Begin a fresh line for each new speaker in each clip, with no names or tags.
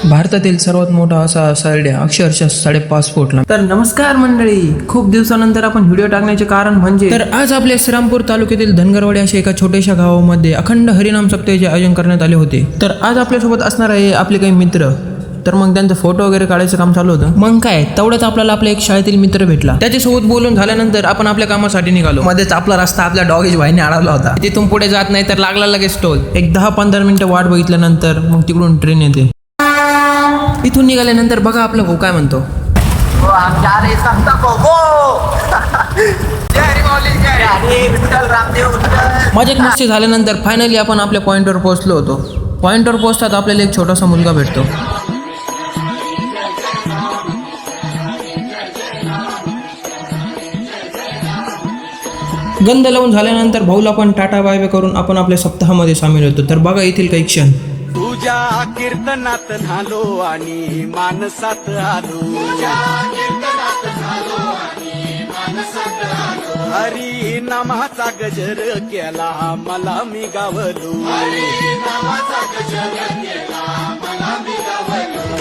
भारतातील सर्वात मोठा असा सरड्या अक्षरशः 5.5 फूट लांब.
तर नमस्कार मंडळी, खूप दिवसानंतर आपण व्हिडिओ टाकण्याचे कारण म्हणजे
तर आज आपल्या श्रीरामपूर तालुक्यातील धनगरवाडी अशा एका छोट्याशा गावामध्ये अखंड हरिनाम सप्ताहाचे आयोजन करण्यात आले होते. तर आज आपल्यासोबत असणार आहे आपले काही मित्र. तर मग त्यांचं फोटो वगैरे काढायचं काम चालू होतं. मग काय तेवढंच आपल्याला आपला एक शाळेतील मित्र भेटला. त्याच्यासोबत बोलून झाल्यानंतर आपण आपल्या कामासाठी निघालो. मध्येच आपला रस्ता आपल्या डॉगेज भाईने अडवला होता. तिथून पुढे जात नाही तर लागला लगेच टोल. एक 10-15 मिनिटं वाट बघितल्यानंतर मग तिकडून ट्रेन येते. इथून निघाल्यानंतर बघा आपला भाऊ काय म्हणतो. मजेत मस्ती झाल्यानंतर फायनली आपण आपल्या पॉइंटवर पोहोचलो होतो. पॉइंटवर पोहोचतात आपल्याला एक छोटासा मुलगा भेटतो. गंध लावून झाल्यानंतर भाऊला पण टाटा बाय बाय करून आपण आपल्या सप्ताहामध्ये सामील होतो. तर बघा येथील काही क्षण.
तुझ्या कीर्तनात झालो आणि मानसात आलो. हरी नामाचा गजर केला मला मी गावलो.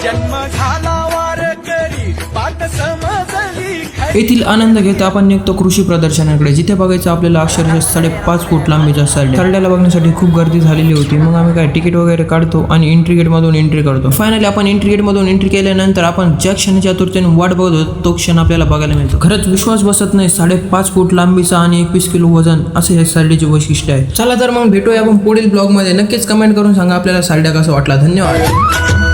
जन्म झाला वार करी पाठ समजली.
येथील आनंद घेत आपण निघतो कृषी प्रदर्शनाकडे, जिथे बघायचं आपल्याला अक्षरशः 5.5 फूट लांबीचा सरड्याला बघण्यासाठी खूप गर्दी झालेली होती. मग आम्ही काय तिकीट वगैरे काढतो आणि एंट्री गेट मधून एंट्री करतो. फायनली आपण एंट्री गेट मधून एंट्री केल्यानंतर आपण ज्या क्षणाच्या आतुरतेने वाट बघत होतो तो क्षण आपल्याला बघायला मिळतो. खरंच विश्वास बसत नाही. 5.5 फूट लांबीचा आणि 21 किलो वजन असे या सरड्याचे वैशिष्ट्य आहे. चला तर मग भेटूया आपण पुढील ब्लॉग मध्ये. नक्कीच कमेंट करून सांगा आपल्याला सरड्या कसा वाटला. धन्यवाद.